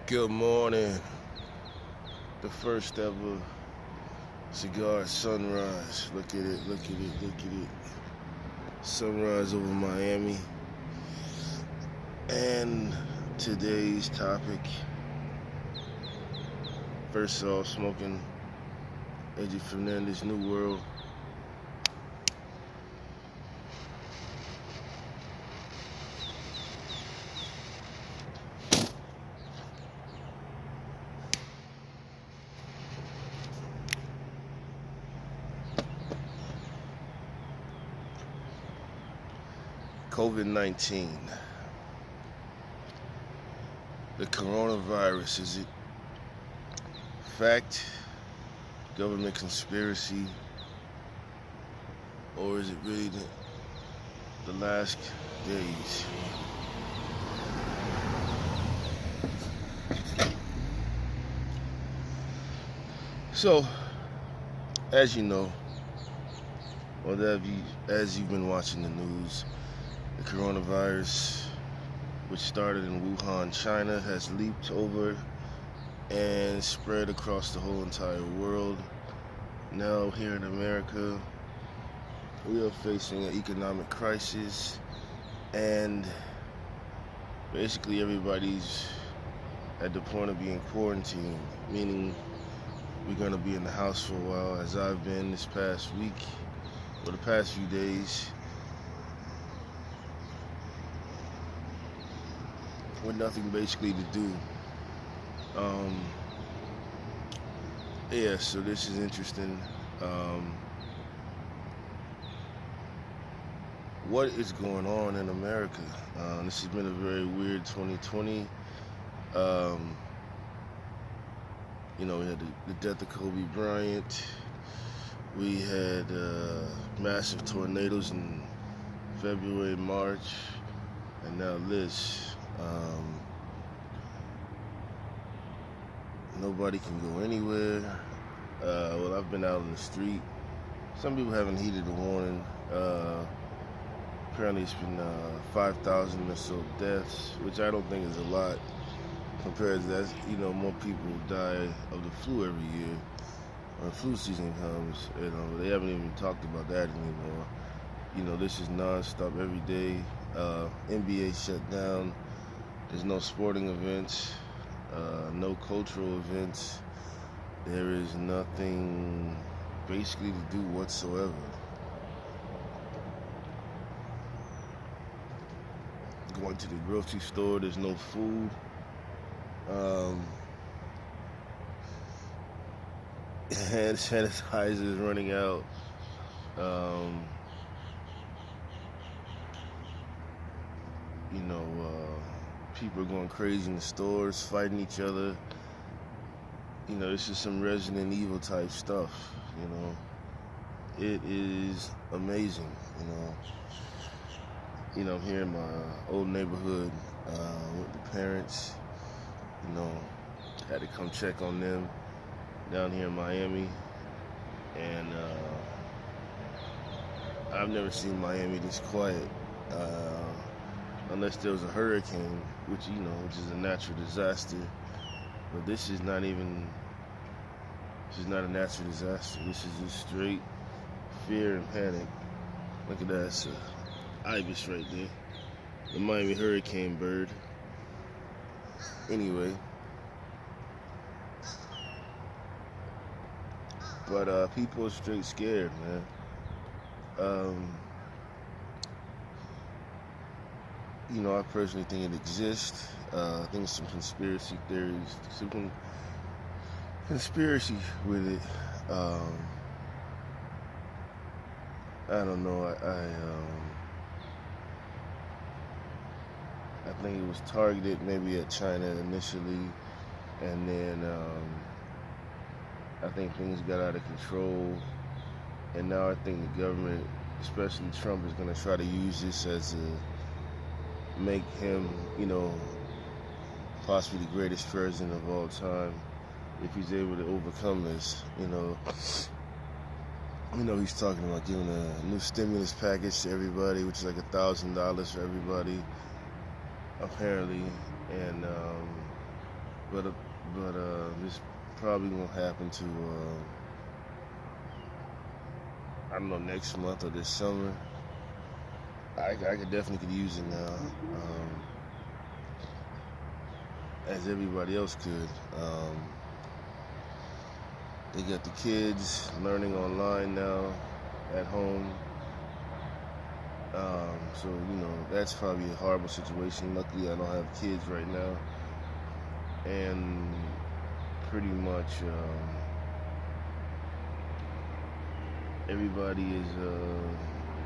Good morning. The first ever cigar sunrise. Look at it, look at it, look at it. Sunrise over Miami. And today's topic, first off, smoking Eddie Fernandez New World. COVID-19. The coronavirus, is it fact, government conspiracy, or is it really the last days? So, as you know, or as you've been watching the news, the coronavirus, which started in Wuhan, China, has leaped over and spread across the whole entire world. Now here in America, we are facing an economic crisis, and basically everybody's at the point of being quarantined, meaning we're going to be in the house for a while, as I've been this past week, or the past few days, with nothing basically to do. So this is interesting. What is going on in America? This has been a very weird 2020. We had the death of Kobe Bryant. We had massive tornadoes in February, March, and now this. Nobody can go anywhere. Well, I've been out on the street. Some people haven't heeded the warning. Apparently it's been 5,000 or so deaths, which I don't think is a lot compared to that. More people die of the flu every year. When flu season comes, they haven't even talked about that anymore. This is non-stop every day. NBA shut down. There's no sporting events, no cultural events. There is nothing basically to do whatsoever. Going to the grocery store, there's no food. Hand sanitizer is running out. People are going crazy in the stores, fighting each other. This is some Resident Evil type stuff. It is amazing. I'm here in my old neighborhood with the parents. Had to come check on them down here in Miami, and I've never seen Miami this quiet. Unless there was a hurricane, which is a natural disaster. But this is not a natural disaster. This is just straight fear and panic. Look at that, it's a ibis right there. The Miami hurricane bird. Anyway. But people are straight scared, man. I personally think it exists. I think some conspiracy theories, some conspiracy with it. I don't know. I think it was targeted maybe at China initially, and then I think things got out of control, and now I think the government, especially Trump, is going to try to use this as make him, possibly the greatest president of all time, if he's able to overcome this. He's talking about giving a new stimulus package to everybody, which is like $1,000 for everybody, apparently, and but this probably won't happen to I don't know, next month or this summer. I definitely could use it now, as everybody else could. They got the kids learning online now at home. So, that's probably a horrible situation. Luckily, I don't have kids right now. And pretty much everybody is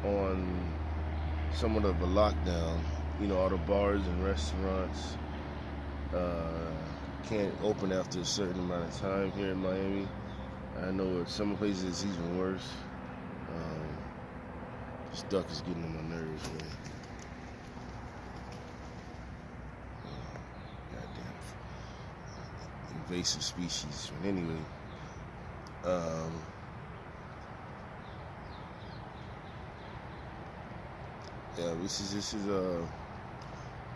on somewhat of a lockdown. All the bars and restaurants can't open after a certain amount of time here in Miami. I know at some places it's even worse. This duck is getting on my nerves, man. Goddamn invasive species. But anyway, yeah, this is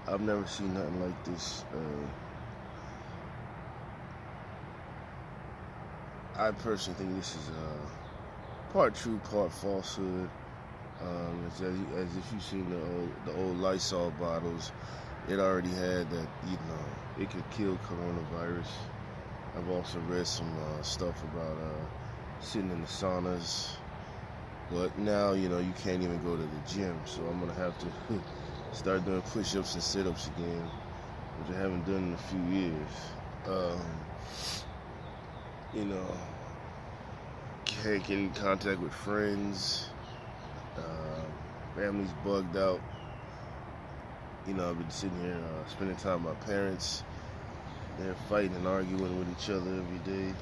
I've never seen nothing like this. I personally think this is part true, part falsehood. As if you've seen the old Lysol bottles, it already had that, it could kill coronavirus. I've also read some stuff about sitting in the saunas, but now, you can't even go to the gym, so I'm gonna have to start doing push-ups and sit-ups again, which I haven't done in a few years. Can't get in contact with friends. Family's bugged out. I've been sitting here spending time with my parents. They're fighting and arguing with each other every day.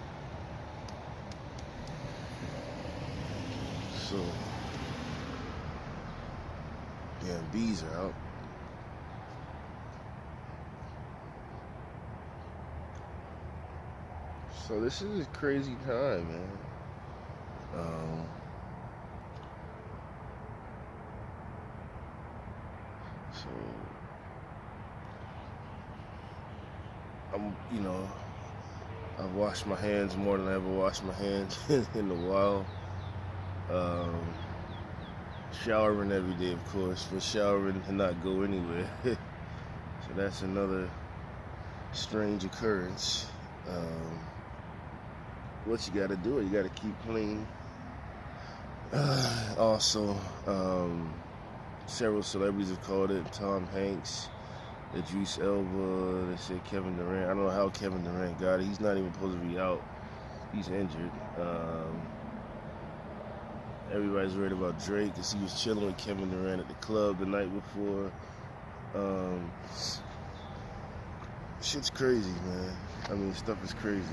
So, damn, bees are out. So this is a crazy time, man. So I've washed my hands more than I ever washed my hands in a while. Showering every day, of course, but showering and not go anywhere. So that's another strange occurrence. What you gotta do, you gotta keep clean. Also, several celebrities have called it. Tom Hanks, Idris Elba, they said Kevin Durant. I don't know how Kevin Durant got it. He's not even supposed to be out. He's injured. Everybody's worried about Drake because he was chilling with Kevin Durant at the club the night before. Shit's crazy, man. I mean, stuff is crazy,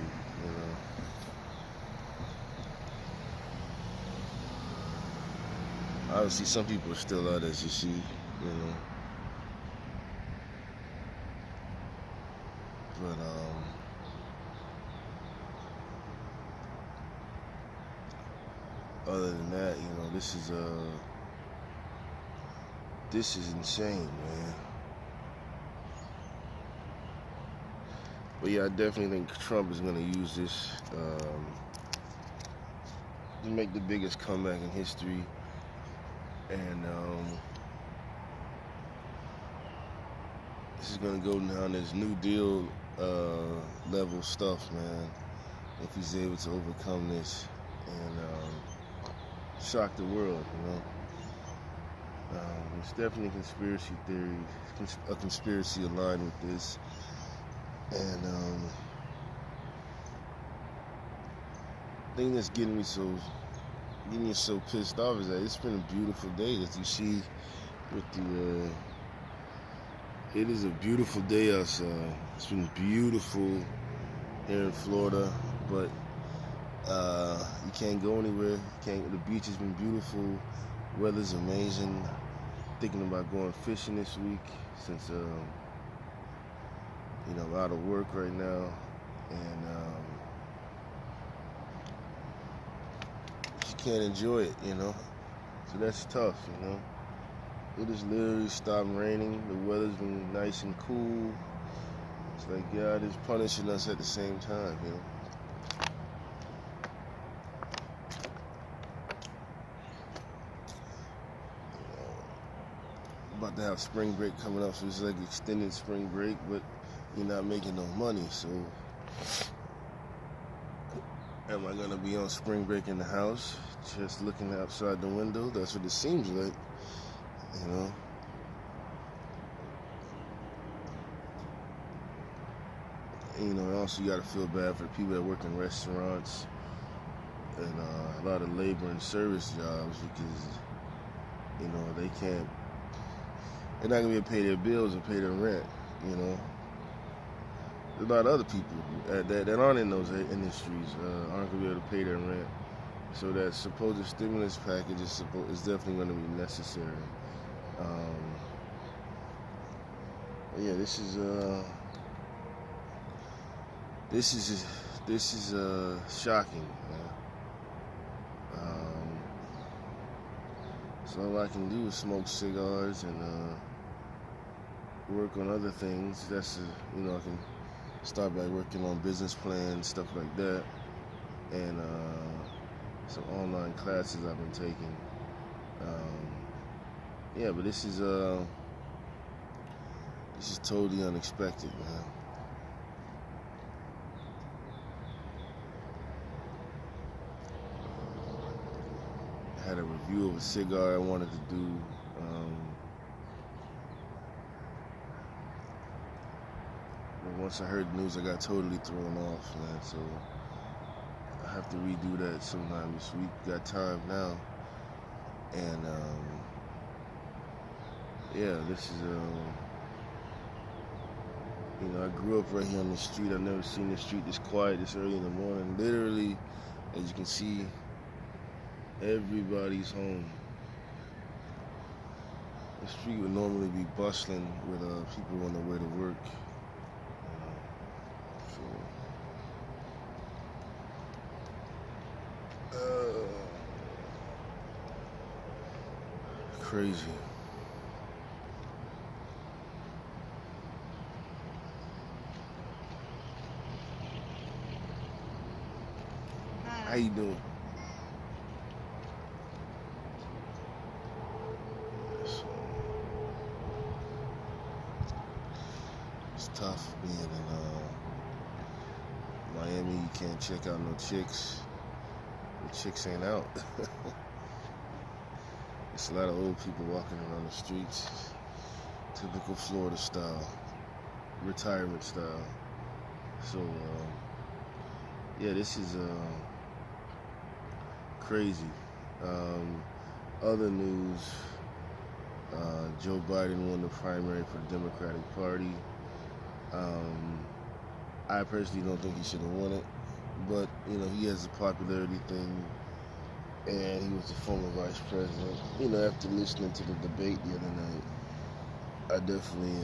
Obviously, some people are still out, as you see, But, other than that, this is insane, man. But yeah, I definitely think Trump is gonna use this to make the biggest comeback in history. And this is gonna go down as New Deal level stuff, man. If he's able to overcome this and shock the world, There's definitely a conspiracy theory, a conspiracy aligned with this. And the thing that's getting me so pissed off is that it's been a beautiful day, as you see with the it is a beautiful day outside. It's been beautiful here in Florida, but you can't go anywhere. The beach has been beautiful. Weather's amazing. Thinking about going fishing this week since I'm out of work right now, and you can't enjoy it, So that's tough, It has literally stopped raining. The weather's been nice and cool. It's like God is punishing us at the same time, you know. About to have spring break coming up, so it's like extended spring break, but you're not making no money, so am I gonna be on spring break in the house, just looking outside the window? That's what it seems like, you know. And, you know, also you gotta feel bad for the people that work in restaurants and a lot of labor and service jobs, because, you know, they're not gonna be able to pay their bills and pay their rent, you know. There's a lot of other people that aren't in those industries aren't gonna be able to pay their rent. So that supposed stimulus package is definitely gonna be necessary. Yeah, this is shocking, man. So all I can do is smoke cigars and work on other things. You know, I can start by working on business plans, stuff like that, and some online classes I've been taking. Yeah, but this is totally unexpected, man. I had a review of a cigar I wanted to do. But once I heard the news, I got totally thrown off, man. So I have to redo that sometime this week. Got time now, and yeah, this is you know, I grew up right here on the street. I've never seen the street this quiet this early in the morning. Literally, as you can see, everybody's home. The street would normally be bustling with people on their way to work. Crazy. How you doing? It's tough being in Miami. You can't check out no chicks. The chicks ain't out. It's a lot of old people walking around the streets. Typical Florida style, retirement style. So yeah, this is crazy. Other news, Joe Biden won the primary for the Democratic Party. I personally don't think he should have won it, but you know, he has a popularity thing, and he was the former vice president. You know, after listening to the debate the other night, I definitely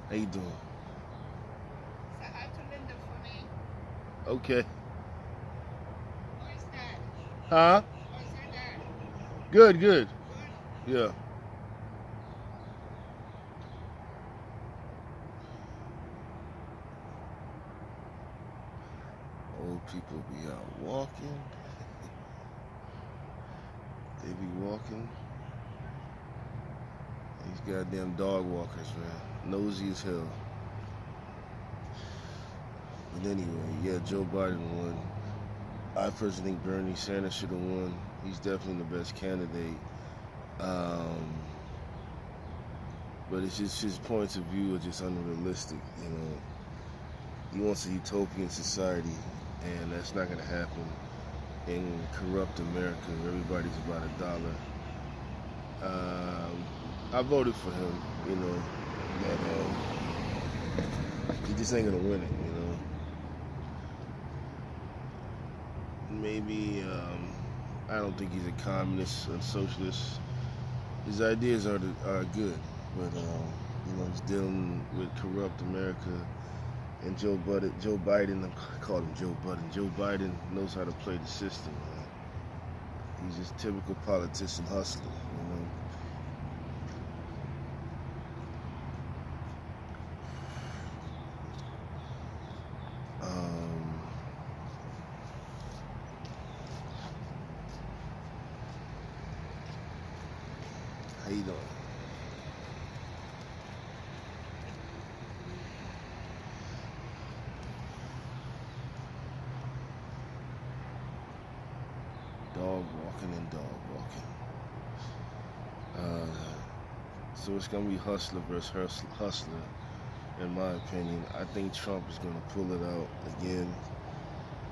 how you doing? Say hi to Linda for me. Okay. Where's Dad? Huh? Where's your dad? Good. Good. Yeah. Old people be out walking. They be walking. These goddamn dog walkers, man. Nosy as hell. But anyway, yeah, Joe Biden won. I personally think Bernie Sanders should have won. He's definitely the best candidate. But it's just his points of view are just unrealistic, you know. He wants a utopian society, and that's not going to happen in corrupt America. Everybody's about $1. I voted for him, you know, but he just ain't going to win it, you know. Maybe, I don't think he's a communist or socialist. His ideas are good, but, you know, he's dealing with corrupt America. And Joe Biden, I call him Joe Budden. Joe Biden knows how to play the system, man. He's just typical politician hustler, you know. How you doing? Dog walking and dog walking. So it's gonna be hustler versus hustler, in my opinion. I think Trump is gonna pull it out again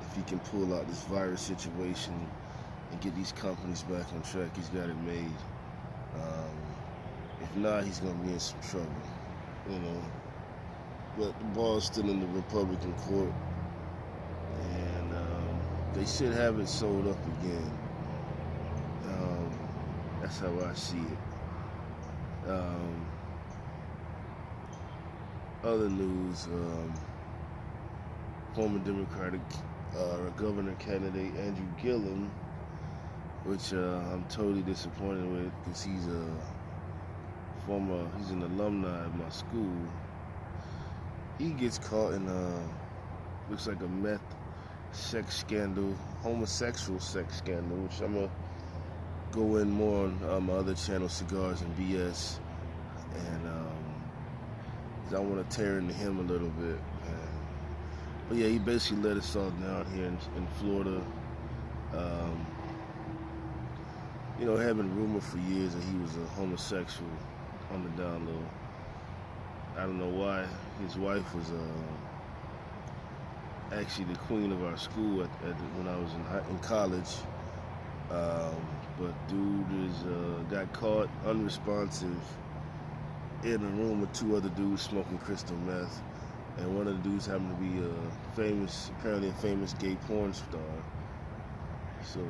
if he can pull out this virus situation and get these companies back on track. He's got it made. If not, he's gonna be in some trouble, you know. But the ball's still in the Republican court, and they should have it sold up again. That's how I see it. Other news, former Democratic governor candidate Andrew Gillum, which I'm totally disappointed with because he's an alumni of my school. He gets caught in looks like a meth sex scandal, homosexual sex scandal, which I'm gonna go in more on my other channel, Cigars and BS, and I want to tear into him a little bit. But yeah, he basically let us all down here in Florida. You know, had been rumored for years that he was a homosexual on the down low. I don't know why. His wife was actually the queen of our school when I was in college. But dude got caught unresponsive in a room with two other dudes smoking crystal meth, and one of the dudes happened to be apparently a famous gay porn star. So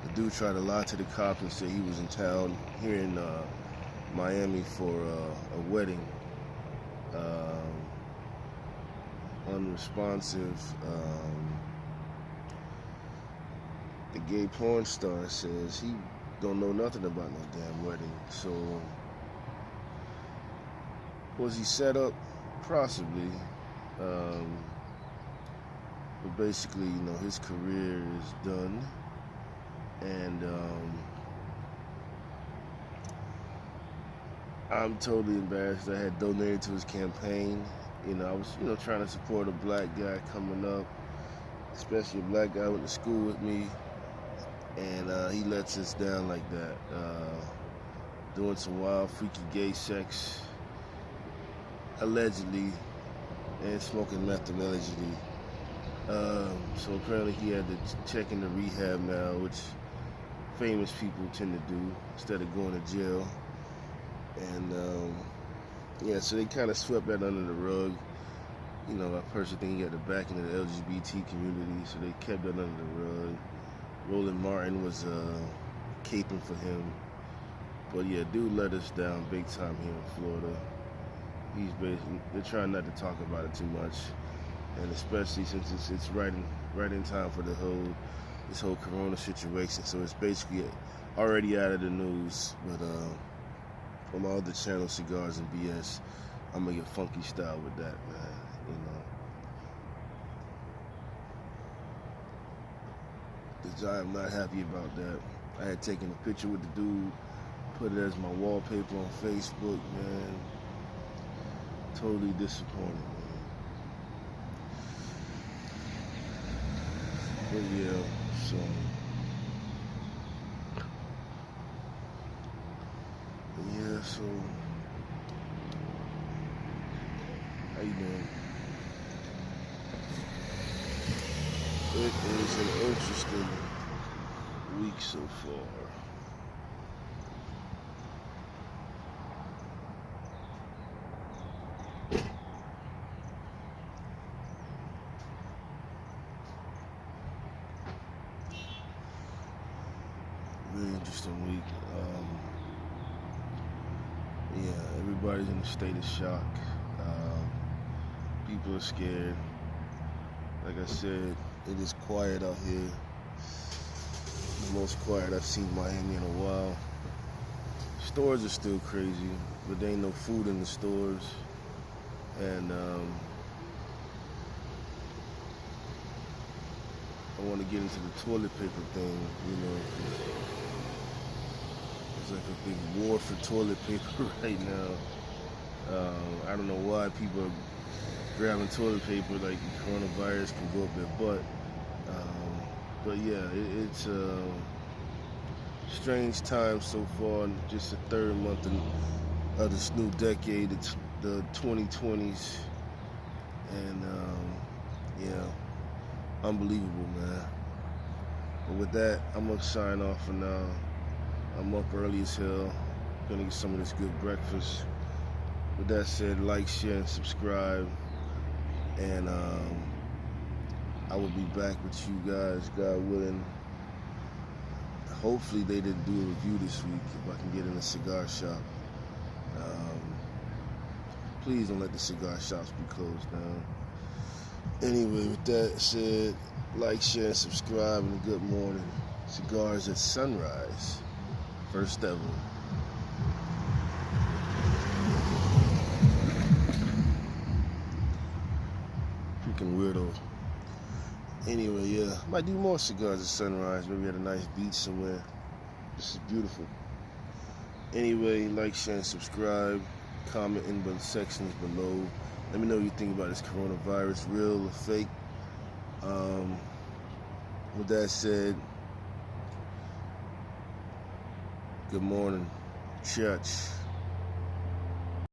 the dude tried to lie to the cops and say he was in town here in Miami for a wedding. Unresponsive. The gay porn star says he don't know nothing about no damn wedding. So was he set up? Possibly. But basically, you know, his career is done, and I'm totally embarrassed. I had donated to his campaign. You know, I was, trying to support a black guy coming up, especially a black guy who went to school with me, and he lets us down like that, doing some wild, freaky gay sex, allegedly, and smoking meth allegedly. So apparently he had to check into rehab now, which famous people tend to do instead of going to jail. And yeah, so they kind of swept that under the rug. You know, I personally think he got the backing of the LGBT community, so they kept that under the rug. Roland Martin was caping for him. But yeah, dude let us down big time here in Florida. He's basically, they're trying not to talk about it too much, and especially since it's right in time for this whole corona situation. So it's basically already out of the news. But from my other channel, Cigars and BS, I'm gonna get funky style with that, man. You know, because I am not happy about that. I had taken a picture with the dude, put it as my wallpaper on Facebook, man. Totally disappointed, man. But yeah, so how you doing? It is an interesting week so far. Really interesting week. Yeah, everybody's in a state of shock. people are scared. Like I said, it is quiet out here. The most quiet I've seen Miami in a while. Stores are still crazy, but there ain't no food in the stores. And I want to get into the toilet paper thing, you know, 'cause it's like a big war for toilet paper right now. I don't know why people are grabbing toilet paper like the coronavirus can go up their butt. But yeah, it's a strange time so far. Just the third month of this new decade, it's the 2020s, and yeah, unbelievable, man. But with that, I'm gonna sign off for now. I'm up early as hell, gonna get some of this good breakfast. With that said, like, share, and subscribe, and I will be back with you guys, God willing. Hopefully they didn't do a review this week if I can get in a cigar shop. Please don't let the cigar shops be closed down. Anyway, with that said, like, share, and subscribe, and good morning. Cigars at sunrise. First ever. Freaking weirdo. Anyway, yeah, might do more cigars at sunrise. Maybe at a nice beach somewhere. This is beautiful. Anyway, like, share, and subscribe. Comment in the sections below. Let me know what you think about this coronavirus, real or fake. With that said, good morning, church.